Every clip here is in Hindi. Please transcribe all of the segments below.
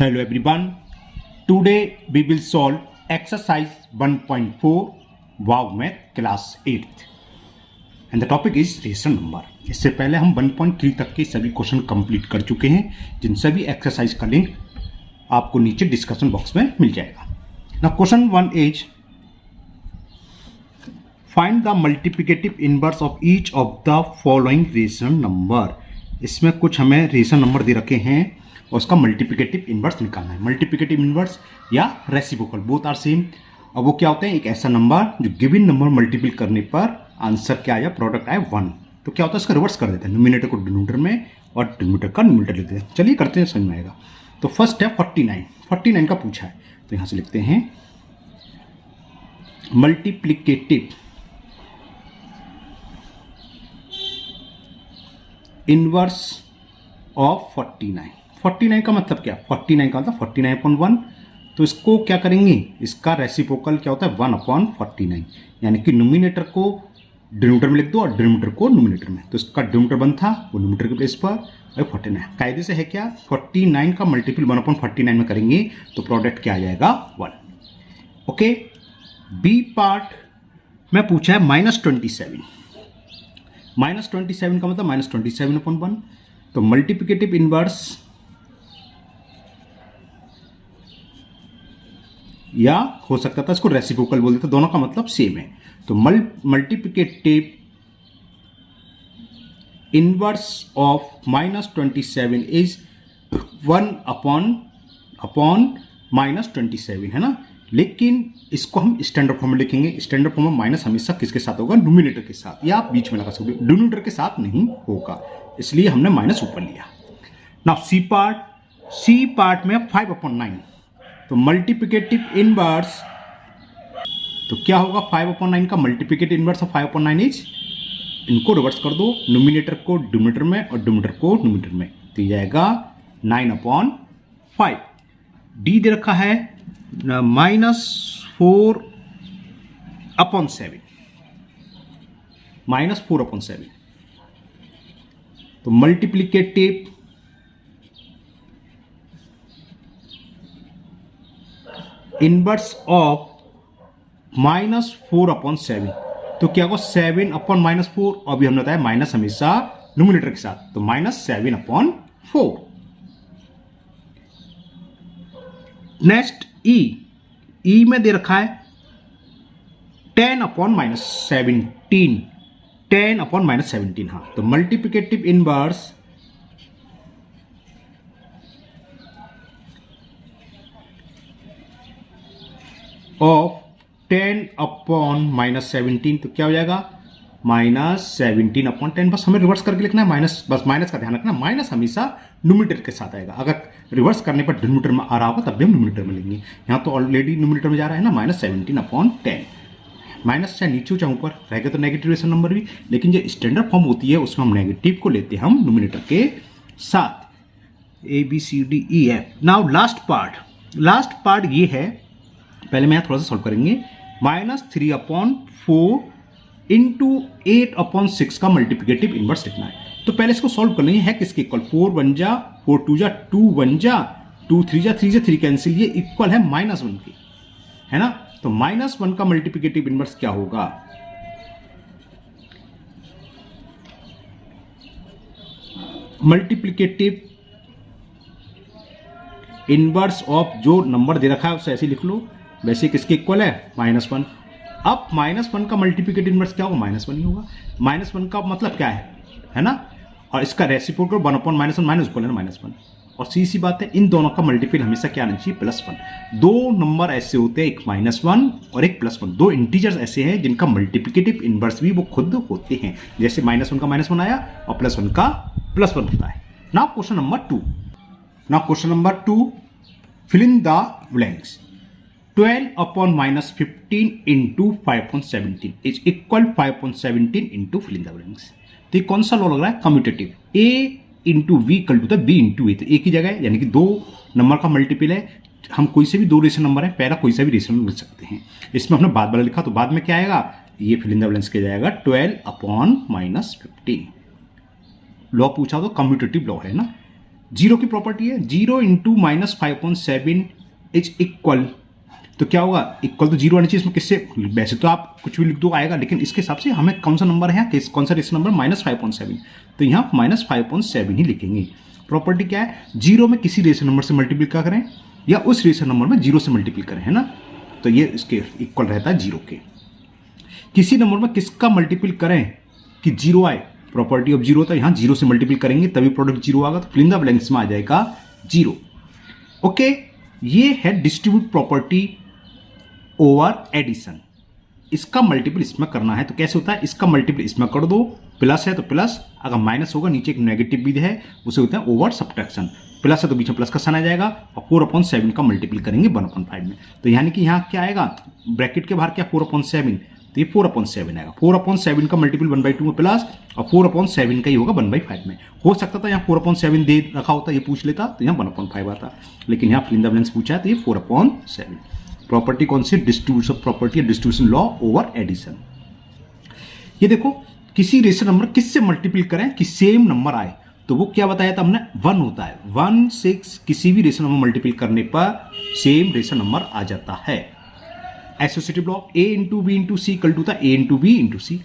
Hello everyone. Today we will solve exercise 1.4 Wow Math class 8th and the topic is rational number. इससे पहले हम 1.3 तक के सभी क्वेश्चन कंप्लीट कर चुके हैं, जिन सभी एक्सरसाइज का लिंक आपको नीचे डिस्कशन बॉक्स में मिल जाएगा। ना question 1 is find the multiplicative inverse of each of the following rational number. इसमें कुछ हमें रेशनल नंबर दे रखे हैं और उसका मल्टीप्लिकेटिव इनवर्स निकालना है। मल्टीप्लिकेटिव इनवर्स या रेसिप्रोकल बोथ आर सेम। अब वो क्या होते हैं, एक ऐसा नंबर जो गिवन नंबर मल्टीपल करने पर आंसर क्या आया, प्रोडक्ट आया 1, तो क्या होता है इसका रिवर्स कर देते हैं, न्यूमिनेटर को डिनोमिनेटर में और डिनोमिनेटर का न्यूमिनेटर लेते हैं। चलिए करते हैं, समझ में आएगा। तो फर्स्ट है 49 का पूछा है, तो यहाँ से लिखते हैं मल्टीप्लिकेटिव इनवर्स ऑफ 49 का मतलब क्या, 49 का मतलब 49/1, तो इसको क्या करेंगे, इसका रेसिप्रोकल क्या होता है 1/49, यानी कि न्यूमिनेटर को डिनोमिनेटर में लिख दो और डिनोमिनेटर को न्यूमिनेटर में। तो इसका डिनोमिनेटर 1 था, वो न्यूमिनेटर के प्लेस पर 49। कायदे से है क्या, 49 का मल्टीपल 1/49 में करेंगे तो प्रोडक्ट क्या आ जाएगा 1। ओके, बी पार्ट में पूछा है -27 का मतलब -27/1, तो मल्टीप्लिकेटिव इनवर्स या हो सकता था इसको रेसिप्रोकल बोल देते, दोनों का मतलब सेम है। तो मल्टीप्लिकेटिव इनवर्स ऑफ -27 इज 1/-27 है ना। लेकिन इसको हम स्टैंडर्ड फॉर्म में लिखेंगे। स्टैंडर्ड फॉर्म में माइनस हमेशा किसके साथ होगा, न्यूमिनेटर के साथ, या आप बीच में लगा सकते हो, डिनोमिनेटर के साथ नहीं होगा, इसलिए हमने माइनस ऊपर लिया। नाउ सी पार्ट में 5/9, तो मल्टीप्लिकेटिव इनवर्स, तो क्या होगा 5/9 का मल्टीप्लिकेटिव इनवर्स ऑफ 5/9 इज, इनको रिवर्स कर दो, न्यूमिनेटर को डिनोमिनेटर में और डिनोमिनेटर को न्यूमिनेटर में, तो जाएगा 9/5। डी दे रखा है -4/7, तो मल्टीप्लिकेटिव इनवर्स ऑफ -4/7, तो क्या होगा 7/-4, अभी हमने बताया माइनस हमेशा न्यूमिनेटर के साथ, तो -7/4। नेक्स्ट ई में दे रखा है 10/-17, हाँ, तो मल्टीप्लिकेटिव इनवर्स ऑफ 10/-17, तो क्या हो जाएगा -17/10। बस हमें रिवर्स करके लिखना है, बस माइनस का ध्यान रखना, माइनस हमेशा न्यूमिनेटर के साथ आएगा। अगर रिवर्स करने पर डिनोमिनेटर में आ रहा होगा तब भी हम न्यूमिनेटर में लेंगे। यहाँ तो ऑलरेडी न्यूमिनेटर में जा रहा है ना, -17/10। माइनस चाहे नीचे चाहे ऊपर रहेगा तो नेगेटिव रेशनल नंबर भी, लेकिन जो स्टैंडर्ड फॉर्म होती है उसमें हम नेगेटिव को लेते हैं हम न्यूमिनेटर के साथ। ABCDEF। नाउ लास्ट पार्ट ये है, पहले मैं थोड़ा सा सॉल्व करेंगे। -3/4 इंटू 8/6 का मल्टीप्लिकेटिव इनवर्स लिखना है। तो पहले इसको सॉल्व कर लेंगे, है किसके इक्वल, 4 1 जा 4 2 जा 2 1 जा 2 3 जा 3 जा 3 कैंसिल, ये इक्वल है -1 के, है ना। तो -1 का मल्टीप्लिकेटिव इनवर्स क्या होगा, मल्टीप्लिकेटिव इनवर्स ऑफ जो नंबर दे रखा है उसे ऐसे लिख लो, वैसे किसके इक्वल है -1। अब -1 का मल्टीप्लिकेटिव इनवर्स क्या होगा, -1 ही होगा। -1 का मतलब क्या है ना, और इसका रेसिप्रोकल 1/-1 माइनस इक्वल है -1, और सी बात है, इन दोनों का मल्टीपल हमेशा क्या आना चाहिए, +1। दो नंबर ऐसे होते हैं, एक -1 और एक +1, दो इंटीजर्स ऐसे हैं जिनका मल्टीप्लिकेटिव इनवर्स भी वो खुद होते हैं, जैसे -1 का -1 आया और +1 का +1 होता है। Now question number 2, fill in the blanks. 12/-15 into 5/17 is equal 5/17 into fill in the blanks. तो ये कौन सा लॉ लग रहा है, commutative, A into we equal to B into A, तो एक ही जगह है, यानी कि दो नंबर का मल्टीपल है। हम कोई से भी दो रेशनल नंबर है, पहला कोई सा भी रेशनल नंबर लिख सकते हैं। इसमें हमने बाद वाला लिखा, तो बाद में क्या आएगा, ये फिल इन द ब्लैंक्स किया जाएगा 12/-15। लॉ पूछा तो कम्यूटेटिव लॉ है ना। जीरो की प्रॉपर्टी है, 0 इंटू माइनस 5/7 इज इक्वल, तो क्या होगा, इक्वल तो जीरो आनी चाहिए इसमें, किससे, वैसे तो आप कुछ भी लिख दो आएगा, लेकिन इसके हिसाब से हमें कौन सा नंबर है, कौन सा रेशनल नंबर, -5/7, तो यहाँ -5/7 ही लिखेंगे। प्रॉपर्टी क्या है, जीरो में किसी रेशनल नंबर से मल्टीप्लाई करें या उस रेशनल नंबर में जीरो से मल्टीप्लाई करें, है ना, तो ये इसके इक्वल रहता है जीरो के। किसी नंबर में किसका मल्टीपल करें कि जीरो आए, प्रॉपर्टी ऑफ जीरो था, यहां जीरो से मल्टीपल करेंगे तभी प्रोडक्ट जीरो आएगा, तो फिल इन द ब्लैंक्स में आ जाएगा जीरो। ओके, ये है डिस्ट्रीब्यूट प्रॉपर्टी ओवर एडिशन। इसका मल्टीपल इसमें करना है तो कैसे होता है, इसका मल्टीपल इसमें कर दो, प्लस है तो प्लस, अगर माइनस होगा नीचे एक नेगेटिव भी है उसे होता है ओवर सब्ट्रैक्शन, प्लस है तो बीच में प्लस का साइन आ जाएगा, और 4/7 का मल्टीपल करेंगे 1/5 में, तो यानी कि यहाँ क्या आएगा, ब्रैकेट के बाहर क्या 4/7, तो ये 4/7 आएगा, 4/7 का मल्टीपल 1/2 में प्लस, और 4/7 का ही होगा 1/5 में। हो सकता था यहाँ 4/7 दे रखा होता, ये पूछ लेता तो यहाँ 1/5 आता, लेकिन यहाँ फिल इन द ब्लैंक्स पूछा है तो ये 4/7। प्रॉपर्टी कौन सी, distribution property, distribution law over addition. ये देखो, किसी रेशनल नंबर किससे मल्टीपल करें कि सेम नंबर आए, तो वो क्या बताया था हमने, 1 होता है, 1 6 किसी भी रेशनल नंबर मल्टीपल करने पर सेम रेशनल नंबर आ जाता है। Associative law, a into b into c equal to था a into b into c,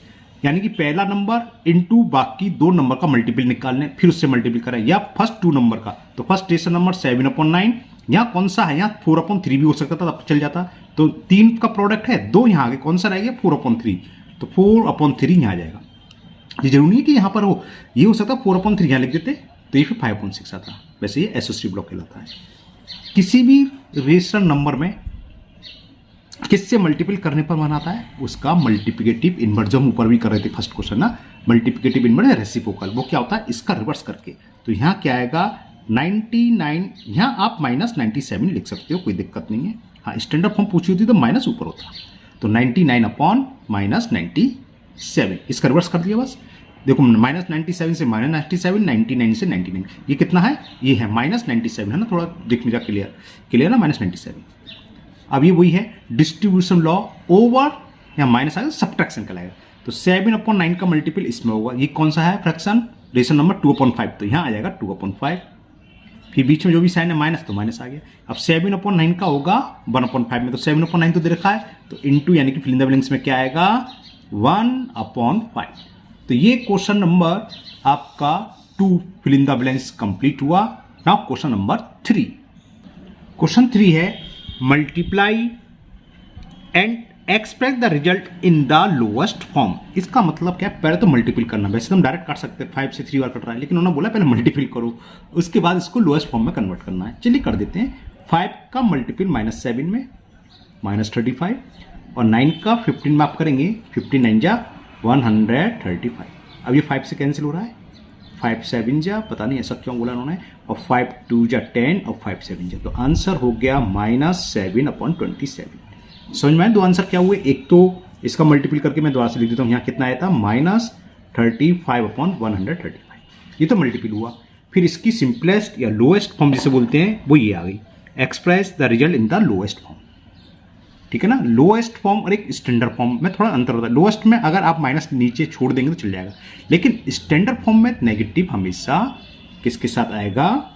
यानी कि पहला नंबर इंटू बाकी दो नंबर का मल्टीपल निकालने, फिर उससे मल्टीपल करें, या फर्स्ट 2 नंबर का, तो फर्स्ट रेशनल नंबर 7/9, यहाँ कौन सा है, यहाँ 4/3 भी हो सकता था, तब चल जाता, तो 3 का प्रोडक्ट है, 2 यहाँ आगे, कौन सा रह गया 4/3, तो 4/3 यहाँ आ जाएगा। ये जरूरी नहीं है कि यहाँ पर हो, ये हो सकता है 4/3 यहाँ लिख देते तो ये फिर 5/6 आता, वैसे ये एसोसिएटिव लॉ कहलाता है। किसी भी रेशनल नंबर में किससे मल्टीपल करने पर बनाता है, उसका मल्टीप्लिकेटिव इनवर्स, जो हम ऊपर भी कर रहे थे फर्स्ट क्वेश्चन ना, मल्टीप्लिकेटिव इनवर्स या रेसिप्रोकल, वो क्या होता है, इसका रिवर्स करके, तो यहाँ क्या आएगा 99, यहाँ आप -97 लिख सकते हो, कोई दिक्कत नहीं है। हाँ, स्टैंडर्ड फॉर्म पूछी होती तो माइनस ऊपर होता, तो 99/-97, इसका रिवर्स कर दिया बस। देखो -97 से -97, 99 से 99, ये कितना है, ये है -97 है ना, थोड़ा देख लीजिए, क्लियर ना, -97। अब ये वही है डिस्ट्रीब्यूशन लॉ ओवर, यहाँ माइनस आएगा सब्ट्रैक्शन कहलाएगा, तो 7/9 का मल्टीपल इसमें होगा, ये कौन सा है फ्रैक्शन, रेशनल नंबर 2/5, तो यहाँ आ जाएगा 2/5, फिर बीच में जो भी साइन है माइनस, तो माइनस आ गया। अब 7/9 का होगा 1/5 में, तो 7/9 तो दे रखा है, तो इंटू यानी कि फिल इन द ब्लैंक्स में क्या आएगा 1/5। तो ये क्वेश्चन नंबर आपका 2 fill in the blanks complete हुआ। Now question number 3। क्वेश्चन 3 है multiply and express the result in the lowest form. इसका मतलब क्या है, पहले तो मल्टीपल करना, वैसे तो हम डायरेक्ट काट सकते हैं, 5 से 3 बार कट रहा है, लेकिन उन्होंने बोला पहले मल्टीपल करो, उसके बाद इसको लोएस्ट फॉर्म में कन्वर्ट करना है। चलिए कर देते हैं, 5 का मल्टीपल -7 में -35, और 9 का 15 में आप करेंगे, 15 9 जा 135। अब ये 5 से कैंसिल हो रहा है, 5 7 जा, पता नहीं ऐसा क्यों बोला उन्होंने, और 5 2 जा 10 और 5 7 जा, तो आंसर हो गया -7/27। समझ में आए दो आंसर क्या हुए, एक तो इसका मल्टीपल करके मैं दोबारा से लिख देता हूँ, यहाँ कितना आया था -35/135, ये तो मल्टीपल हुआ। फिर इसकी सिंपलेस्ट या लोएस्ट फॉर्म जिसे बोलते हैं वो ये आ गई, express the result in the lowest form, ठीक है ना। लोएस्ट फॉर्म और एक स्टैंडर्ड फॉर्म में थोड़ा अंतर होता है, लोएस्ट में अगर आप माइनस नीचे छोड़ देंगे तो चल जाएगा, लेकिन स्टैंडर्ड फॉर्म में नेगेटिव हमेशा किसके साथ आएगा,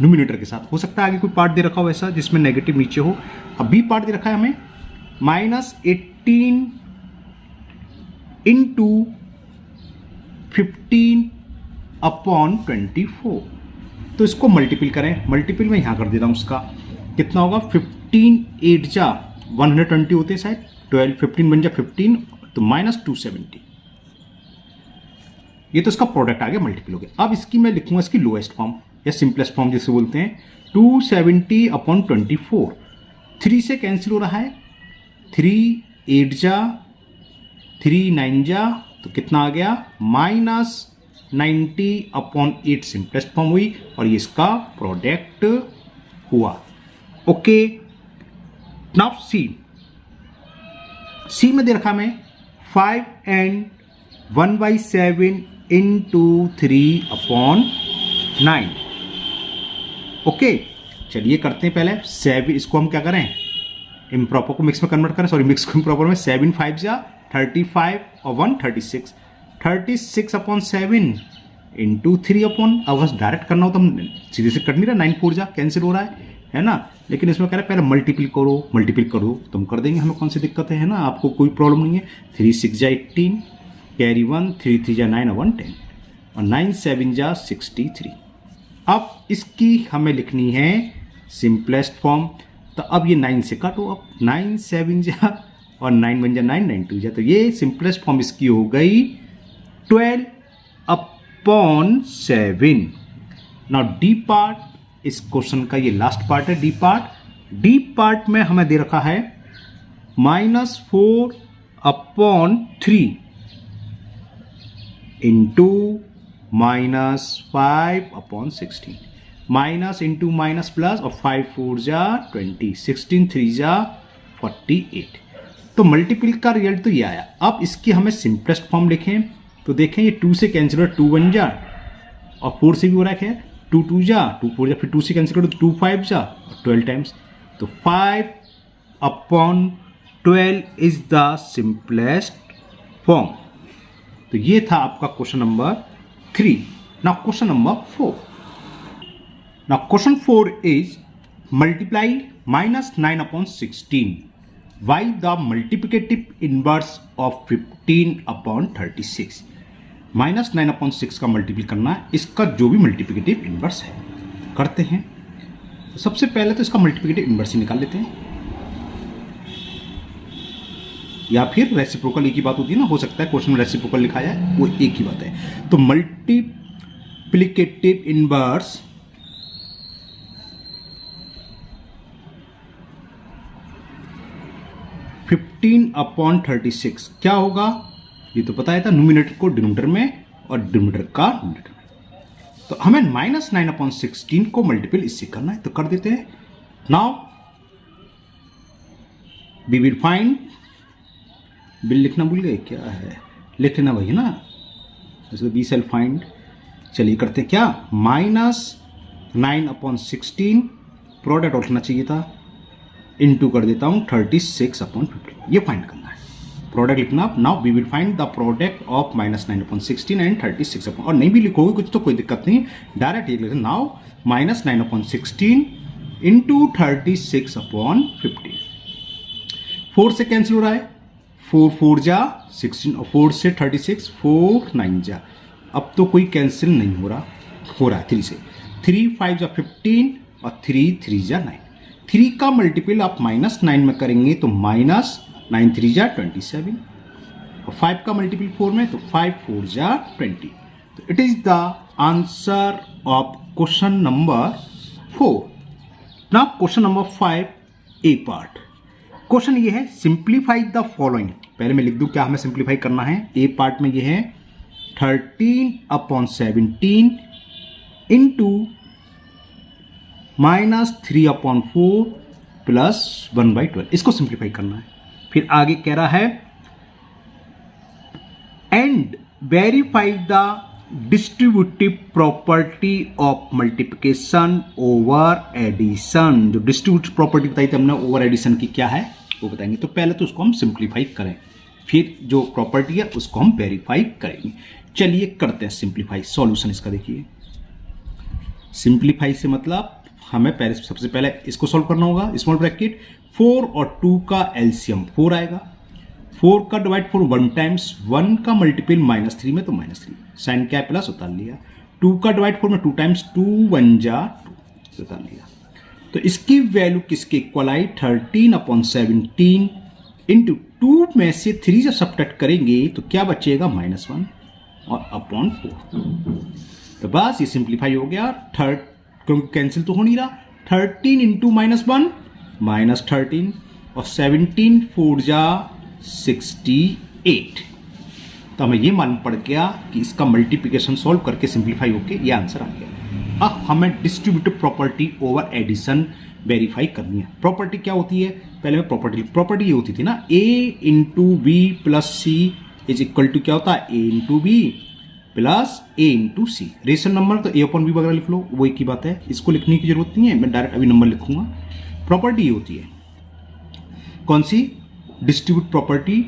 न्यूमिनेटर के साथ। हो सकता है आगे कोई पार्ट दे रखा हो ऐसा जिसमें नेगेटिव नीचे हो, अब बी पार्ट दे रखा है हमें -18 इंटू 15/24, तो इसको मल्टीपल करें, मल्टीपल में यहां कर देता हूं, उसका कितना होगा 15 8 जा 120 होते हैं शायद, 12 15 बन जा 15, तो -270, ये तो इसका प्रोडक्ट आ गया, मल्टीपल हो गया। अब इसकी मैं लिखूंगा इसकी लोएस्ट फॉर्म या सिंपलेस्ट फॉर्म जिसे बोलते हैं, 270/24, 3 से कैंसिल हो रहा है, 3 8 जा 3 9 जा, तो कितना आ गया -90/8 सिंपलेस्ट फॉर्म हुई, और ये इसका प्रोडक्ट हुआ। ओके, नाउ सी में दे रखा मैं 5 and 1/7 इंटू 3/9। ओके, चलिए करते हैं पहले 7, इसको हम क्या करें, इम्प्रॉपर को मिक्स में कन्वर्ट करें, सॉरी मिक्स को इम्प्रॉपर में, 7 5 जा 35 और 1 36, 36/7 इंटू 3 अपॉन, अब बस डायरेक्ट करना हो तो हम सीधे से कर नहीं रहा, 9 4 जा कैंसिल हो रहा है ना। लेकिन इसमें कह रहा है पहले मल्टीपल करो तो हम कर देंगे, हमें कौन सी दिक्कत है ना, आपको कोई प्रॉब्लम नहीं है। 3 6 जा 18, कैरी 1, 3 3 जा 9 1 10 और 9 7 जा 63। अब इसकी हमें लिखनी है सिंपलेस्ट फॉर्म। तो अब ये 9 से काटो, अब 9 7 जा और 9 1 जा 9 9 2 जा, तो ये सिंपलेस्ट फॉर्म इसकी हो गई 12 अपॉन 7। नाउ डी पार्ट, इस क्वेश्चन का ये लास्ट पार्ट है डी पार्ट। डी पार्ट में हमें दे रखा है -4 upon 3 into -5 upon 16, minus into minus plus और 5 4 जा 20, 16 3 जा 48। तो मल्टीपल का रिजल्ट तो ये आया। अब इसकी हमें सिंपलेस्ट फॉर्म लिखें तो देखें ये 2 से कैंसिल हो, 2 1 जा और 4 से भी हो रहा है 2 2 जा 2 4 जा, फिर 2 से कैंसिल करो तो 2 5 जा और 12 टाइम्स, तो 5 upon 12 is the simplest form. तो ये था आपका question number 3। Now question number 4। Now question 4 is multiply -9 upon 16 by the multiplicative inverse of 15 upon 36। -9 upon 6 का मल्टीप्लाई करना है, इसका जो भी मल्टीप्लिकेटिव इनवर्स है करते हैं। तो सबसे पहले तो इसका मल्टीप्लिकेटिव इनवर्स ही निकाल लेते हैं, या फिर रेसिप्रोकल एक ही बात होती है ना, हो सकता है क्वेश्चन में रेसिप्रोकल लिखा जाए, वो एक ही बात है। तो मल्टीप्लिकेटिव इनवर्स अपॉन 36 क्या होगा, ये तो पता है था, न्यूमिनेटर को डिनोमिनेटर में और डिनोमिनेटर का न्यूमिनेटर में। तो हमें -9 अपॉन 16 को मल्टीपल इससे करना है, तो कर देते हैं। Now we will find, bill लिखना भूल गए क्या है, लिख लेना भाई है ना, जैसे वी शैल फाइंड। चलिए करते हैं क्या, -9 अपॉन 16 प्रोडक्ट उठना चाहिए था, इनटू कर देता हूं 36 अपॉन 15, ये फाइंड करना है, प्रोडक्ट लिखना। Now we will find the product of -9 upon 16 and 36 upon, और नहीं भी लिखोगे कुछ तो कोई दिक्कत नहीं, डायरेक्ट ये लिखते। नाउ -9 अपॉन 16 इंटू 36 अपॉन 15, 4 से कैंसिल हो रहा है, 4 4 जा 16 और 4 से 36, 4 9 जा, अब तो कोई कैंसिल नहीं हो रहा है 3 से, 3 5 जा 15 और 3 3 जा 9। 3 का मल्टीपल आप -9 में करेंगे तो -9 3 जा 27 और 5 का मल्टीपल 4 में तो 5 4 जा 20। तो it is the answer of question number 4। Now question number 5 A part. Question ये है सिंप्लीफाई द फॉलोइंग, पहले मैं लिख दूं क्या हमें सिंप्लीफाई करना है। ए पार्ट में ये है 13 अपॉन 17 इंटू -3 अपॉन 4 प्लस 1/12, इसको सिंप्लीफाई करना है। फिर आगे कह रहा है and verify the distributive property of multiplication over addition. जो डिस्ट्रीब्यूटिव प्रॉपर्टी बताई थी हमने ओवर एडिशन की क्या है वो बताएंगे। तो पहले तो उसको हम सिंप्लीफाई करें, फिर जो प्रॉपर्टी है उसको हम वेरीफाई करेंगे। चलिए करते हैं सिंप्लीफाई। सॉल्यूशन इसका देखिए, सिंप्लीफाई से मतलब हमें पहले सबसे पहले इसको सॉल्व करना होगा। स्मॉल ब्रैकेट 4 और 2 का एलसीएम 4 आएगा, 4 का डिवाइड 4 1 टाइम्स, 1 का मल्टीपल -3 में तो -3, साइन क्या प्लस उतार लिया। 2 का डिवाइड 4 में 2 टाइम्स, 2 1 जा 2 उतार लिया। तो इसकी वैल्यू किसके इक्वल आई 13 अपॉन 17 इंटू 2 में से 3 जब सब्ट्रैक्ट करेंगे तो क्या बचेगा -1 और अपॉन 4। तो बस ये सिंप्लीफाई हो गया। क्योंकि कैंसिल तो हो नहीं रहा, 13 इंटू -1 -13 और 17 4 जा 68। तो हमें ये मालूम पड़ गया कि इसका मल्टीप्लिकेशन सॉल्व करके सिंप्लीफाई होके ये आंसर आ गया। अब हमें distributive property over addition verify करनी है। प्रॉपर्टी क्या होती है, पहले में प्रॉपर्टी ये होती थी ना, a into B plus c is equal to क्या होता है a into B plus a into c. Rational number तो a अपॉन बी वगैरह लिख लो, वो एक ही बात है, इसको लिखने की जरूरत नहीं है, मैं डायरेक्ट अभी नंबर लिखूंगा। प्रॉपर्टी ये होती है कौन सी, distribute property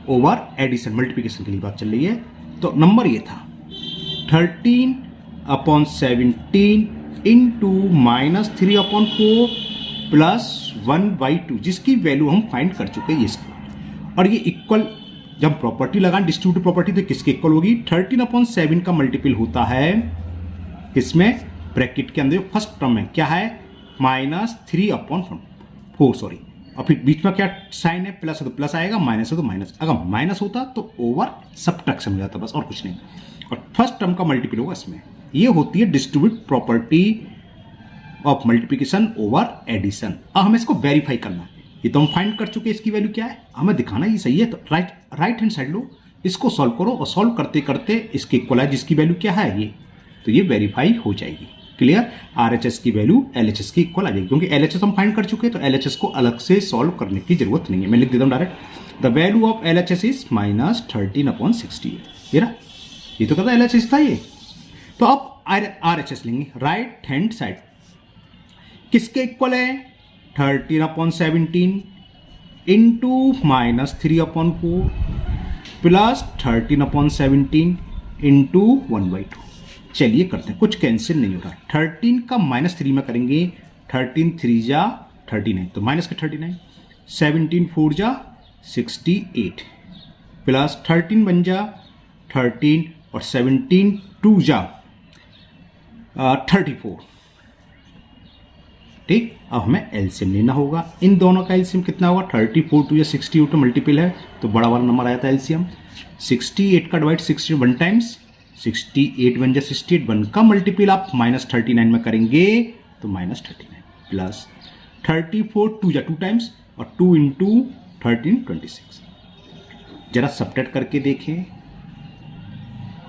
over addition, multiplication के लिए बात चल रही है। तो नंबर ये था 13/17 इंटू -3/4 प्लस 1/2, जिसकी वैल्यू हम फाइंड कर चुके हैं इसकी। और ये इक्वल जब प्रॉपर्टी लगाएं डिस्ट्रीब्यूटिव प्रॉपर्टी तो किसके इक्वल होगी? 13/7 का मल्टीपल होता है किसमें? ब्रैकेट के अंदर फर्स्ट टर्म में क्या है? -3/4 सॉरी, और फिर बीच में क्या साइन है? प्लस है तो प्लस आएगा, माइनस है तो माइनस। अगर माइनस होता तो ओवर सब्ट्रैक्शन हो जाता, बस और कुछ नहीं। और फर्स्ट टर्म का मल्टीपल होगा इसमें। ये होती है distributive property of multiplication over addition. अब हमें इसको वेरीफाई करना है। ये तो हम फाइंड कर चुके हैं इसकी वैल्यू क्या है, हमें दिखाना ये सही है। तो राइट हैंड साइड लो, इसको सॉल्व करो और सॉल्व करते करते इसके इक्वल है जिसकी वैल्यू क्या है ये, तो ये वेरीफाई हो जाएगी। क्लियर? RHS की वैल्यू LHS की इक्वल आ जाएगी, क्योंकि LHS हम फाइंड कर चुके हैं तो LHS को अलग से सॉल्व करने की जरूरत नहीं है। मैं लिख देता हूँ direct, the value of LHS is -13/68। ये तो कहता है LHS था ये। तो अब RHS लेंगे। राइट हैंड साइड किसके इक्वल है? 13/17 इंटू -3/4 प्लस 13/17 इंटू 1/2। चलिए करते हैं, कुछ कैंसिल नहीं हो रहा। 13 का -3 में करेंगे, 13 3 जा 39, तो माइनस का 39, 17 4 जा 68 प्लस 13 बन जा 13 और 17 2 जा 34। ठीक, अब हमें एलसीएम लेना होगा। इन दोनों का एलसीएम कितना होगा? 34 2 या 68 तो मल्टीपल है तो बड़ा वाला नंबर आया था एलसीएम। 68 का डिवाइड 60 1 टाइम्स, 68 बन जा 68, 1 का मल्टीपल आप -39 में करेंगे तो -39 प्लस 34 2 या 2 टाइम्स और 2 इंटू 13 26। जरा सब्ट्रैक्ट करके देखें,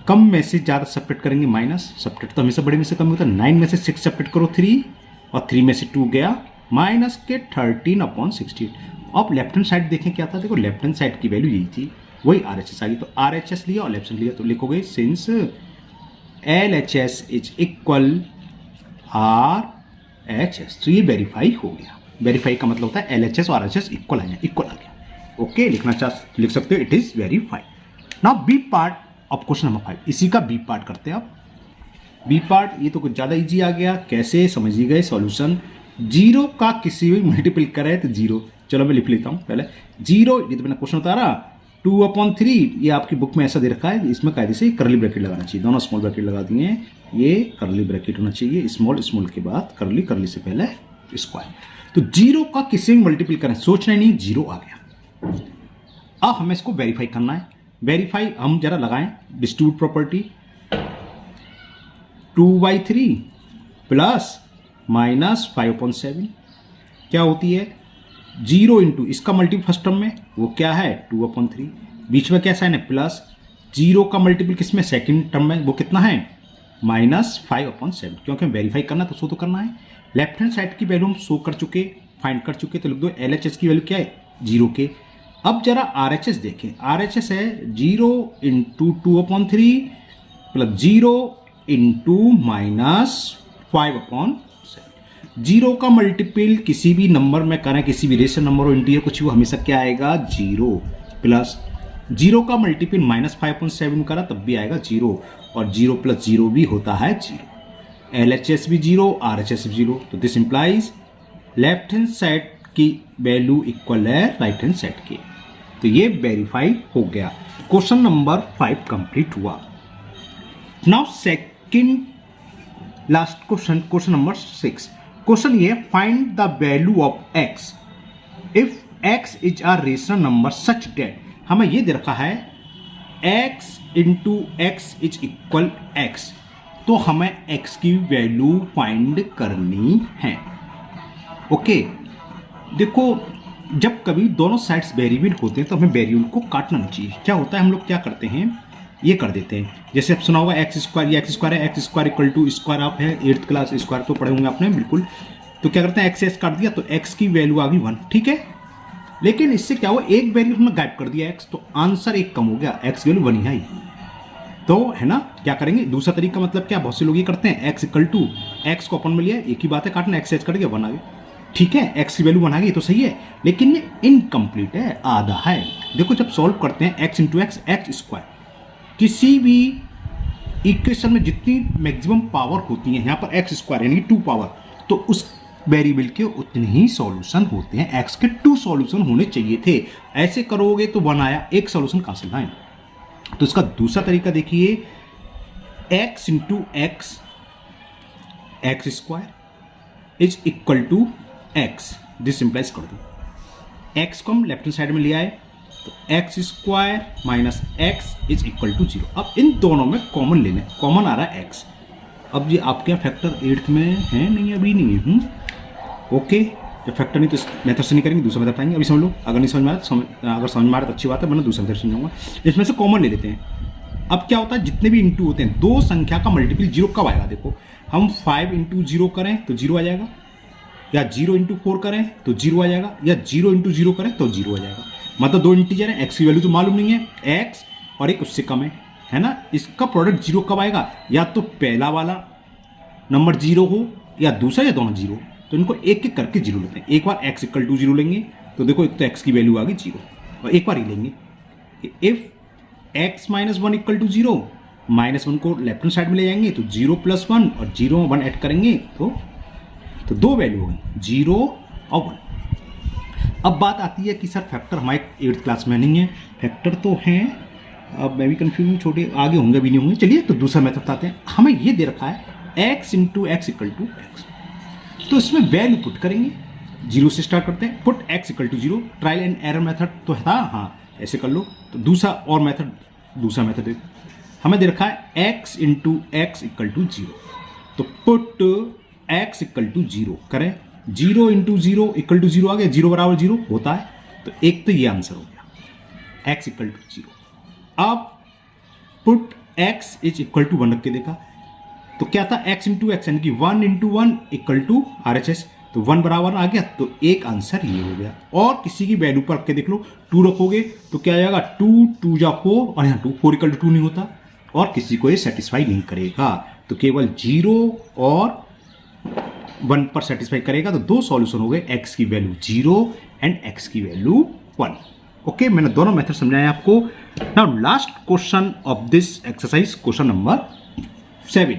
कम में से ज़्यादा सब्ट्रैक्ट करेंगे माइनस, सब्ट्रैक्ट तो हमेशा बड़े में से कम होता है। 9 में से 6 सब्ट्रैक्ट करो 3 और 3 में से 2 गया माइनस के 13/68। अब लेफ्ट हैंड साइड देखें क्या था, देखो लेफ्ट हैंड साइड की वैल्यू यही थी, वही RHS आ गई। तो RHS लिया और लेफ्ट हैंड लिया तो लिखोगे since LHS is equal RHS, तो ये वेरीफाई हो गया। वेरीफाई का मतलब होता है LHS और RHS इक्वल आ गया, इक्वल आ गया। ओके, लिख सकते हो it is verified. Now B part of question number 5, इसी का बी पार्ट करते हैं अब। बी पार्ट ये तो कुछ ज़्यादा इजी आ गया, कैसे समझिए गए सॉल्यूशन। 0 का किसी भी मल्टीपल करे तो 0, चलो मैं लिख लेता हूँ पहले 0। ये तो मैंने क्वेश्चन उतारा 2/3, ये आपकी बुक में ऐसा दे रखा है, इसमें कायदे से करली ब्रैकेट लगाना चाहिए, दोनों स्मॉल ब्रैकेट लगा दिए हैं, ये करली ब्रैकेट होना चाहिए, स्मॉल स्मॉल के बाद करली, करली से पहले स्क्वायर। तो 0 का किसी भी मल्टीपल करें, सोचना ही नहीं, 0 आ गया। अब हमें इसको वेरीफाई करना है। वेरीफाई हम जरा लगाएं, डिस्ट्रीब्यूटिव प्रॉपर्टी 2/3 प्लस -5/7 क्या होती है? 0 इंटू इसका मल्टीपल फर्स्ट टर्म में वो क्या है? 2/3, बीच में क्या साइन है? प्लस। 0 का मल्टीपल किसमें? सेकंड टर्म में, वो कितना है? -5/7। क्योंकि हम वेरीफाई करना तो शो तो करना है। लेफ्ट हैंड साइड की वैल्यू हम शो कर चुके, फाइंड कर चुके, तो लिख दो LHS की वैल्यू क्या है? 0 के। अब जरा RHS देखें, RHS है 0 इंटू 2/3 प्लस 0 इंटू -5/7। 0 का मल्टीपल किसी भी नंबर में करें, किसी भी रेशनल नंबर हो, इंटीजर कुछ भी, हमेशा क्या आएगा? 0 प्लस 0 का मल्टीपल -5/7 करा तब भी आएगा 0, और 0 प्लस 0 भी होता है 0। LHS भी 0, RHS भी 0, तो this implies left hand side की वैल्यू इक्वल है राइट हैंड साइड के। तो ये वेरीफाई हो गया। क्वेश्चन नंबर 5 कंप्लीट हुआ। Now second last question, question number 6। Question ये, find the value of x if x is a rational number such that, हमें ये दे रखा है x into x is equal x, तो हमें x की वैल्यू फाइंड करनी है। ओके, देखो जब कभी दोनों साइड्स वेरिएबल होते हैं तो हमें वेरिएबल को काटना नहीं चाहिए। क्या होता है, हम लोग क्या करते हैं, ये कर देते हैं, जैसे आप सुना होगा x², ये x² है, x² इक्वल टू स्क्वायर आप है 8th क्लास स्क्वायर तो पढ़े होंगे आपने बिल्कुल। तो क्या करते हैं, x काट दिया तो x की वैल्यू आ गई 1, ठीक है। लेकिन इससे क्या हुआ, एक वैल्यू हमने गायब कर दिया x, तो आंसर एक कम हो गया, x की वैल्यू 1 ही आई, तो है ना। क्या करेंगे, दूसरा तरीका मतलब क्या, बहुत से लोग ये करते हैं x इक्वल टू, x को अपन में लिया, एक ही बात है काटना, x कट गया 1 आ गया, ठीक है, x की वैल्यू 1 आ गई तो सही है, लेकिन ये इनकम्प्लीट है, आधा है। देखो जब सॉल्व करते हैं x into x, x square, किसी भी इक्वेशन में जितनी मैक्सिमम पावर होती है, यहाँ पर एक्स स्क्वायर यानी 2 पावर, तो उस वेरिएबल के उतने ही सॉल्यूशन होते हैं। एक्स के 2 सॉल्यूशन होने चाहिए थे, ऐसे करोगे तो 1 आया, एक सॉल्यूशन कहाँ से लाएं। तो इसका दूसरा तरीका देखिए, x into x, x square is equal to x, this simplify कर दो। एक्स को हम लेफ्ट हैंड साइड में ले आए तो x square minus x is equal to 0। अब इन दोनों में कॉमन लेना है, कॉमन आ रहा है एक्स। अब ये आपके फैक्टर 8th में है नहीं, अभी नहीं है। ओके, जब फैक्टर नहीं तो इस मेथड से नहीं करेंगे, दूसरा मेथड पाएंगे। अभी समझ लो, अगर नहीं समझ में आ रहा तो अगर समझ में आ रहा तो अच्छी बात है, वरना दूसरा मेथड समझाऊंगा। इसमें से कॉमन ले लेते हैं। अब क्या होता है, जितने भी इंटू होते हैं, दो संख्या का मल्टीपल 0 कब आएगा। देखो, हम 5 इंटू 0 करें तो 0 आ जाएगा, या 0 इंटू 4 करें तो 0 आ जाएगा, या 0 इंटू 0 करें तो 0 आ जाएगा। मतलब दो इंटीजर है, एक्स की वैल्यू तो मालूम नहीं है, एक्स और एक उससे कम है ना। इसका प्रोडक्ट 0 कब आएगा, या तो पहला वाला नंबर 0 हो या दूसरा, या दोनों 0। तो इनको एक एक करके 0 लेते हैं। एक बार x इक्वल टू 0 लेंगे तो देखो, एक तो x की वैल्यू आ गई 0, और एक बार ही लेंगे if x minus 1 equal to 0, minus 1 को लेफ्ट हैंड साइड में ले जाएंगे तो 0 प्लस 1, और 0 1 ऐड करेंगे तो दो वैल्यू हो गई, 0 और 1। अब बात आती है कि सर फैक्टर हमारे 8th क्लास में नहीं है, फैक्टर तो हैं। अब मैं भी कंफ्यूज हूँ, छोटे आगे होंगे भी नहीं होंगे। चलिए तो दूसरा मेथड बताते हैं। हमें ये दे रखा है x into x equal to x, तो इसमें वैल्यू पुट करेंगे, 0 से स्टार्ट करते हैं। Put x equal to 0, trial and error method तो था, हाँ ऐसे कर लो। तो दूसरा और मेथड, दूसरा मेथड देखो, हमें दे रखा है x into x equal to 0, तो पुट x इक्वल टू 0 करें। 0 इंटू 0 इक्वल टू 0 आ गया, 0 बराबर 0 होता है, तो एक तो ये आंसर हो गया, x इक्वल टू 0। अब put x is equal to 1 रख के देखा तो क्या था, x इंटू एक्स यानी कि 1 इंटू 1 इक्वल टू RHS, तो 1 बराबर आ गया, तो एक आंसर ये हो गया। और किसी की वैल्यू पर रख के देख लो, 2 रखोगे तो क्या आ जाएगा, 2 2 जा 4, और यहाँ 2 4 इक्वल टू 2 नहीं होता, और किसी को ये सेटिस्फाई नहीं करेगा। तो केवल 0 और 1 पर सेटिस्फाई करेगा। तो दो सॉल्यूशन हो गए, x की वैल्यू 0 एंड x की वैल्यू 1। ओके, मैंने दोनों मेथड समझाया आपको। Now last question of this exercise, question number 7।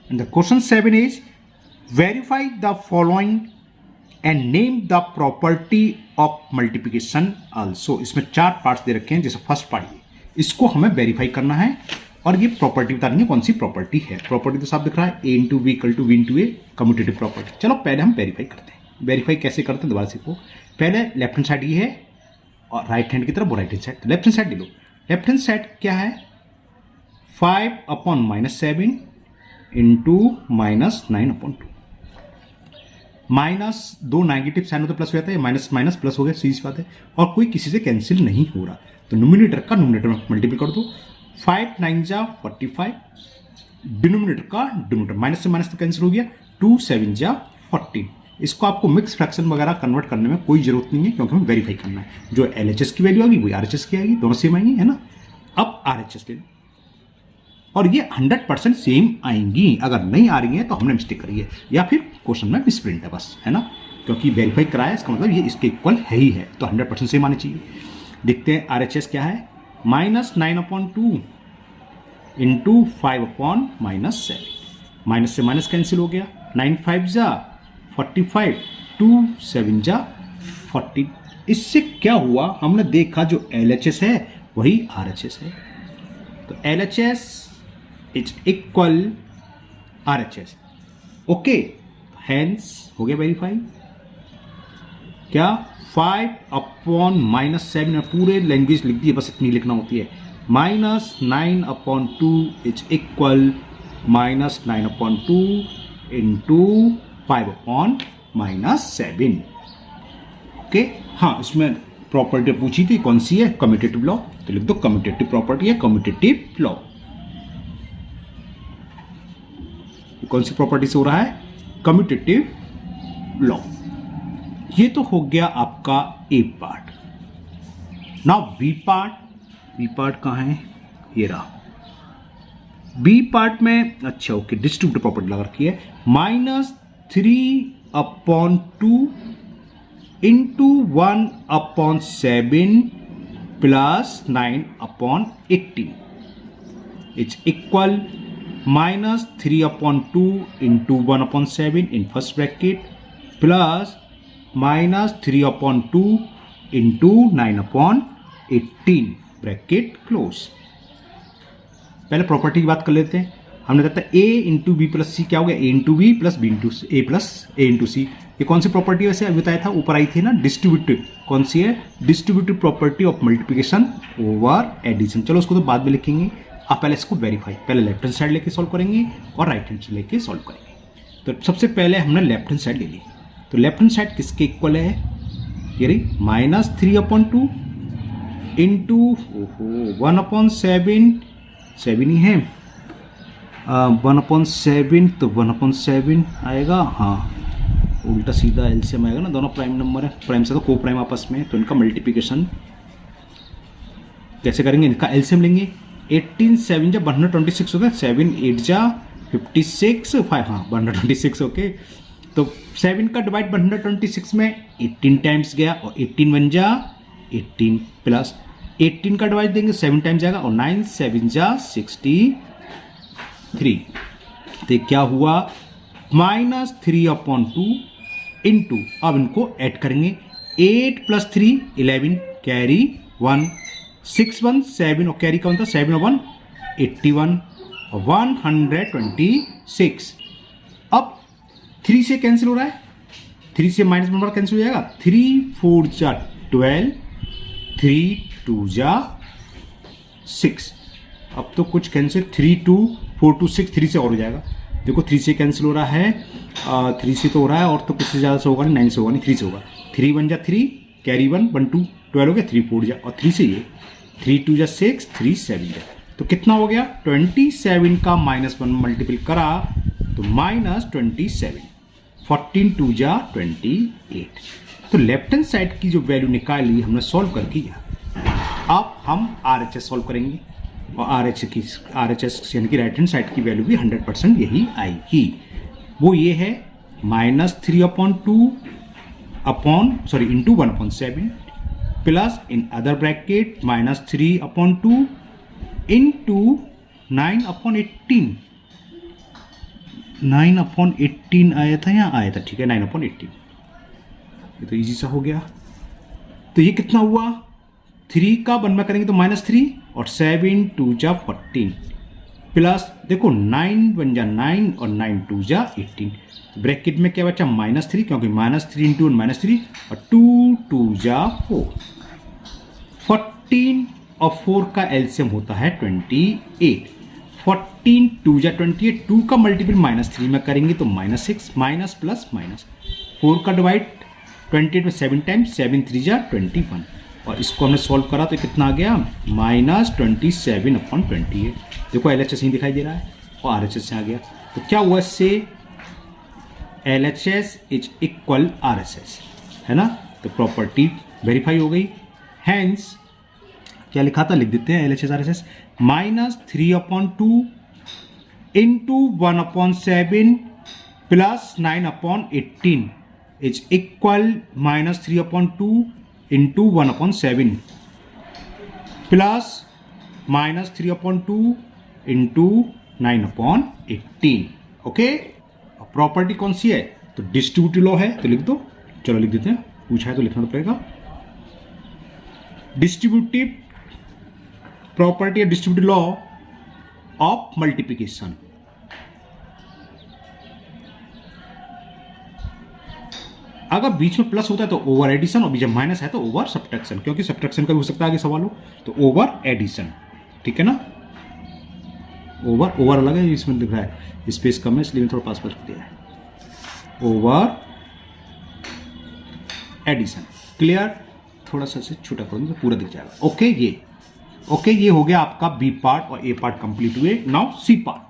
And the question 7 is, verify the following and name the property of multiplication also। इसमें 4 पार्ट्स दे रखे हैं। जैसे फर्स्ट पार्ट, इसको हमें वेरीफाई करना है, और ये प्रॉपर्टी बता देंगे कौन सी प्रॉपर्टी है। प्रॉपर्टी तो साफ दिख रहा है, a into we equal to V into A, commutative property. चलो पहले हम वेरीफाई करते हैं। वेरीफाई कैसे करते हैं दोबारा सीखो। पहले लेफ्ट हैंड साइड ये है, और राइट हैंड की तरफ वो राइट हैंड साइड। तो लेफ्ट हैंड साइड ले लो। लेफ्ट हैंड साइड क्या है, 5 upon minus 7 into minus 9 upon 2। Minus 2 negative sign होता प्लस हो जाता है, माइनस माइनस प्लस हो गया, सीधी बात है, और कोई किसी से कैंसिल नहीं हो रहा। तो नोमिनेटर का नोमिनेटर में मल्टीपल कर दो, 5 9 जा 45, डिनोमिनेटर का डिनोमिनेटर, माइनस से माइनस तो कैंसिल हो गया, 2 7 जा 14। इसको आपको मिक्स फ्रैक्शन वगैरह कन्वर्ट करने में कोई जरूरत नहीं है, क्योंकि हमें वेरीफाई करना है। जो LHS की वैल्यू आएगी वही RHS की आएगी, दोनों सेम आएंगी, है ना। अब RHS ले लो, और ये 100% सेम आएंगी। अगर नहीं आ रही है तो हमने मिस्टेक करी है, या फिर क्वेश्चन में मिसप्रिंट है बस, है ना। क्योंकि वेरीफाई कराया, इसका मतलब ये इसके इक्वल है ही है, तो 100% सेम आनी चाहिए। देखते हैं RHS क्या है, minus 9 upon 2 into 5 upon minus 7। Minus से माइनस कैंसिल हो गया, 9 5 जा 45, 2 7 जा 40। इससे क्या हुआ, हमने देखा जो LHS है वही RHS है। तो LHS is equal RHS। Okay, hence हो गया वेरीफाई। क्या, 5 अपॉन माइनस 7, पूरे लैंग्वेज लिख दी है, बस इतनी लिखना होती है। Minus 9 upon 2 is equal minus 9 upon 2 into 5 upon minus 7। Okay, हाँ इसमें प्रॉपर्टी पूछी थी कौन सी है, कम्यूटेटिव लॉ, तो लिख दो कम्यूटेटिव प्रॉपर्टी है, कम्यूटेटिव लॉ। कौन सी प्रॉपर्टी से हो रहा है, कम्यूटेटिव लॉ। ये तो हो गया आपका A part. Now B part, B part कहाँ है, ये रहा। बी पार्ट में अच्छा ओके, डिस्ट्रीब्यूटिव प्रॉपर्टी लगा रखी है, minus 3 upon 2 into 1 upon 7 plus 9 upon 18 is equal -3/2 into 1/7 in first bracket plus -3/2 into 9/18 bracket close. पहले प्रॉपर्टी की बात कर लेते हैं। हमने कहता है a into B plus C क्या हो गया, a into B plus B into A plus A into C. ये कौन सी प्रॉपर्टी वैसे अभी बताया था, ऊपर आई थी ना, डिस्ट्रीब्यूटिव। कौन सी है, distributive property of multiplication over addition. चलो उसको तो बाद में लिखेंगे, आप पहले इसको वेरीफाई, पहले लेफ्ट हैंड साइड लेके सॉल्व करेंगे और राइट हैंड से लेके सॉल्व करेंगे। तो सबसे पहले हमने लेफ्ट हैंड साइड ले ली, तो लेफ्ट हैंड साइड किसके इक्वल है, ये रही -3/2 इंटू 1/7, 7 ही है, 1/7, तो 1/7 आएगा, हाँ उल्टा सीधा एलसीएम आएगा ना, दोनों प्राइम नंबर है, प्राइम से तो को प्राइम आपस में, तो इनका मल्टीप्लिकेशन कैसे करेंगे, इनका एलसीएम लेंगे। 18 7 जब 126 होता है, 7 8 जा 56 5, हाँ 126 ओके। तो 7 का डिवाइड 126 में 18 टाइम्स गया और 18 1 जा 18 प्लस 18 का डिवाइड देंगे 7 टाइम्स जाएगा और 9 7 जा 63। तो क्या हुआ, -3/2 इंटू, अब इनको ऐड करेंगे, 8 + 3 11 कैरी 1 6 1 7 और कैरी कौन था 7 और 1 81 और 126। अब 3 से कैंसिल हो रहा है, 3 से माइनस नंबर कैंसिल हो जाएगा, 3 4 जा 12 3 2 जा 6। अब तो कुछ कैंसिल, 3 2 4 2 6, 3 से और हो जाएगा, देखो 3 से कैंसिल हो रहा है, 3 से तो हो रहा है, और तो कुछ से ज़्यादा से होगा नहीं, 9 से होगा नहीं, 3 से होगा। 3 1 जा 3 कैरी 1 1 2 12 हो गया, 3 4 जा और 3 से ये 3 2 जा 6 3 7 जा, तो कितना हो गया 27 का -1 मल्टीपल करा तो -27, 14 2 जा 28। तो लेफ्ट हैंड साइड की जो वैल्यू निकाली हमने सॉल्व करके किया। अब हम RHS सॉल्व करेंगे और RHS यानी कि राइट हैंड साइड की वैल्यू भी 100% यही आएगी। वो ये है -3/2 into 1/7 plus in other bracket -3/2 into 9/18। 9/18 आया था, यहाँ आया था, ठीक है 9/18। ये तो इजी सा हो गया। तो ये कितना हुआ, 3 का 1 में करेंगे तो -3 और 7 2 जा 14 प्लस देखो 9 1 जा 9 और 9 2 जा 18। ब्रैकेट में क्या बचा -3, क्योंकि -3 इंटू -3 और 2 2 जा 4, 14 और 4 का एलसीएम होता है 28। 14 2 जा 28, 2 का मल्टीपल -3 में करेंगे तो -6, माइनस प्लस माइनस, 4 का डिवाइड 28 में 7 टाइम्स, 7 3 जा 21 और इसको हमने सॉल्व करा तो कितना आ गया -27/28। देखो LHS ही दिखाई दे रहा है और RHS से आ गया। तो क्या हुआ इससे, LHS इज इक्वल RHS, है ना। तो प्रॉपर्टी वेरीफाई हो गई। हैंस क्या लिखा था, लिख देते हैं LHS RHS, -3/2 into 1/7 plus 9/18 is equal -3/2 into 1/7 plus -3/2 into 9/18। Okay, property कौन सी है, तो डिस्ट्रीब्यूटिव लॉ है, तो लिख दो, चलो लिख देते हैं, पूछा है तो लिखना तो पड़ेगा। डिस्ट्रीब्यूटिव प्रॉपर्टी है, डिस्ट्रीब्यूटिव लॉ ऑफ मल्टीप्लिकेशन। अगर बीच में प्लस होता है तो ओवर एडिशन और बीच में माइनस है तो ओवर सब्ट्रैक्शन, क्योंकि सब्ट्रैक्शन का भी हो सकता है आगे सवाल हो, तो ओवर एडिशन, ठीक है ना। ओवर अलग है, इसमें लिख रहा है स्पेस कम है इसलिए थोड़ा पास रख दिया है, ओवर एडिशन। क्लियर, थोड़ा सा से छोटा करूंगा तो पूरा दिख जाएगा। ओके, ये हो गया आपका बी पार्ट और ए पार्ट कंप्लीट हुए। Now C part,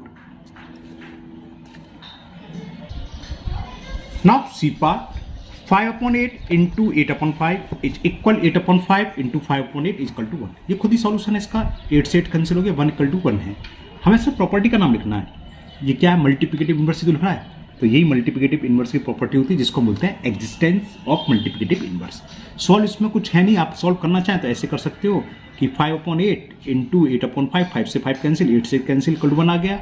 now C part 5/8 into 8/5 is equal 8/5 into 5/8 is equal to 1। ये खुद ही सॉल्यूशन है इसका, 8 से 8 कैंसिल हो गया, 1 इक्वल टू 1 है। हमें सिर्फ प्रॉपर्टी का नाम लिखना है। ये क्या है, मल्टीप्लिकेटिव इनवर्स तो लिखना है, तो यही मल्टीप्लिकेटिव इनवर्स की प्रॉपर्टी होती है जिसको बोलते हैं existence of multiplicative inverse. Solve इसमें कुछ है नहीं, आप सॉल्व करना चाहें तो ऐसे कर सकते हो कि 5/8 इंटू 8/5, 5 से 5 कैंसिल, 8 से कैंसिल, इक्वल टू 1 आ गया।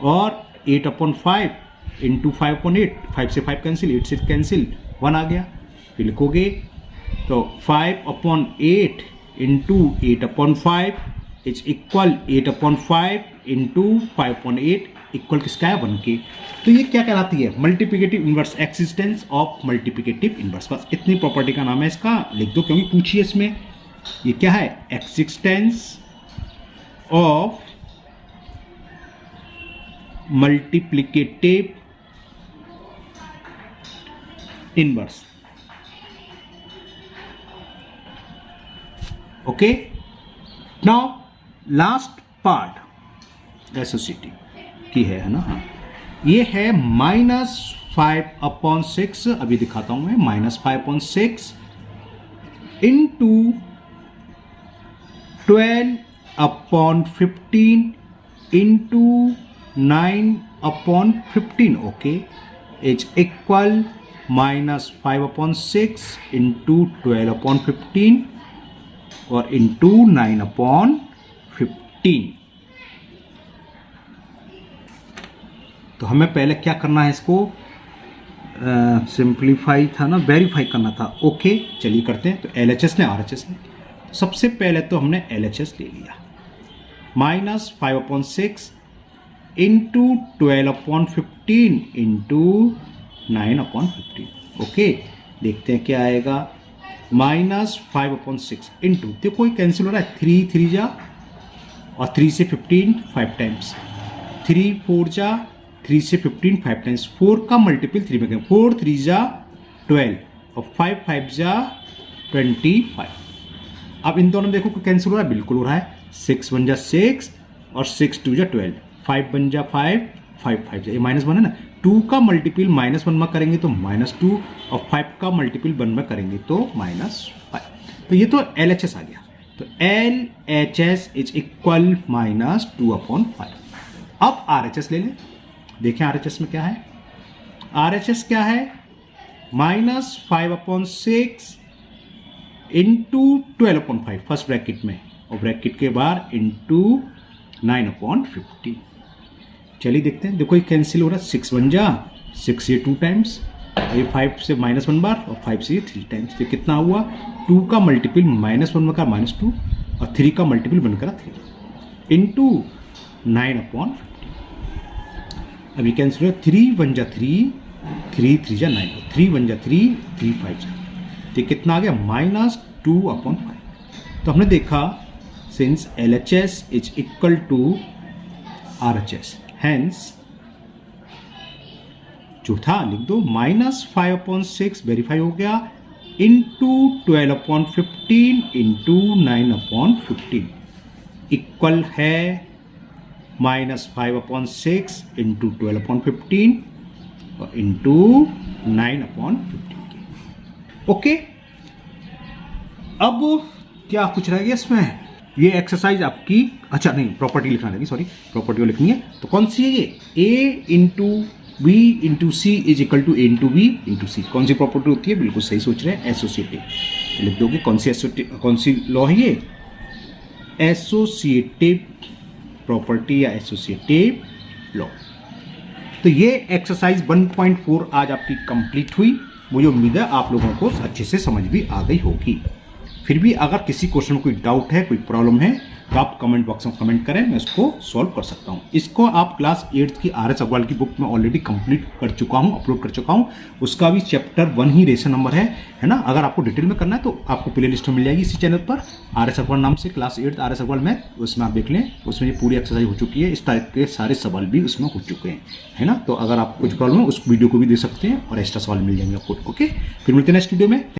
और 8/5 इंटू 5/8, 5 से 5 कैंसिल, 8 से कैंसिल, 1 आ गया। फिर लिखोगे तो 5/8 into 8/5 is equal 8/5 into 5/8 equal किसका है, 1 के। तो ये क्या कहलाती है, multiplicative inverse, existence of multiplicative inverse. बस इतनी प्रॉपर्टी का नाम है इसका, लिख दो क्योंकि पूछिए इसमें। ये क्या है, existence of multiplicative inverse. Okay, now last part associative की है ना। हाँ, ये है -5/6, अभी दिखाता हूं मैं, -5/6 into 12/15 into 9/15, okay, is equal -5/6 into 12/15 और इंटू 9/15। तो हमें पहले क्या करना है, इसको सिंप्लीफाई था ना, वेरीफाई करना था। ओके, चलिए करते हैं। तो LHS ने RHS ने, सबसे पहले तो हमने LHS ले लिया, -5/6 इंटू 12/15 इंटू 9/15। ओके, देखते हैं क्या आएगा, -5/6 इंटू, देखो ये कैंसिल हो रहा है, 3 3 जा और 3 से 15 5 टाइम्स, 3 4 जा, 3 से 15 5 टाइम्स, 4 का मल्टीपल 3 में करें, 4 3 जा 12 और 5 5 जा 25। अब इन दोनों देखो कैंसिल हो रहा है, बिल्कुल हो रहा है, 6 1 जा 6 और 6 2 जा 12, 5 1 जा 5, 5 5 जा, ये -1 है ना, 2 का मल्टीपल -1 में करेंगे तो -2 और 5 का मल्टीपल 1 में करेंगे तो -5। तो ये तो LHS आ गया। तो LHS इज इक्वल -2/5। अब RHS ले लें, देखें RHS में क्या है। RHS क्या है, -5/6 इंटू 12/5 फर्स्ट ब्रैकेट में और ब्रैकेट के बाहर इंटू 9/15। चलिए देखते हैं, देखो ये कैंसिल हो रहा है, 6 1 जा 6 ये 2 टाइम्स, ये 5 से -1 बार और 5 से 3 टाइम्स। तो कितना हुआ, 2 का मल्टीपल -1 में का -2 और 3 का मल्टीपल बनकर 3 इंटू 9/15। अभी कैंसिल हुआ, 3 1 जा 3, 3 3 जा 9, 3 1 जा 3, 3 5 जा, तो कितना आ गया, -2/5। तो हमने देखा since LHS is equal to RHS, hence जो था लिख दो, -5/6 वेरीफाई हो गया इंटू 12/15 इंटू 9/15 इक्वल है -5/6 इंटू 12/15 और इंटू 9/15 के। ओके, अब क्या कुछ रह गया इसमें, ये एक्सरसाइज आपकी, अच्छा नहीं, प्रॉपर्टी लिखना रहेगी, सॉरी प्रॉपर्टी लिखनी है। तो कौन सी है ये, A into B into C is equal to A into B into C। कौन सी प्रॉपर्टी होती है, बिल्कुल सही सोच रहे हैं, एसोसिएटिव। लिख दोगे कौन सी लॉ है ये, एसोसिएटिव प्रॉपर्टी या एसोसिएटिव लॉ। तो ये एक्सरसाइज 1.4 आज आपकी कंप्लीट हुई। मुझे उम्मीद है आप लोगों को अच्छे से समझ भी आ गई होगी। फिर भी अगर किसी क्वेश्चन में कोई डाउट है, कोई प्रॉब्लम है, तो आप कमेंट बॉक्स में कमेंट करें, मैं उसको सॉल्व कर सकता हूँ। इसको आप क्लास 8th की RS अग्रवाल की बुक में ऑलरेडी कंप्लीट कर चुका हूँ, अपलोड कर चुका हूँ। उसका भी चैप्टर 1 ही रेशन नंबर है ना। अगर आपको डिटेल में करना है तो आपको प्ले लिस्ट में मिल जाएगी इसी चैनल पर, RS अग्रवाल नाम से, class 8th RS Agarwal math, उसमें आप देख लें। उसमें ये पूरी एक्सरसाइज हो चुकी है, इस टाइप के सारे सवाल भी उसमें हो चुके हैं, है ना। तो अगर आपको कुछ प्रॉब्लम है उस वीडियो को भी दे सकते हैं और एक्स्ट्रा सवाल मिल जाएंगे आपको। ओके, फिर मिलते हैं नेक्स्ट वीडियो में।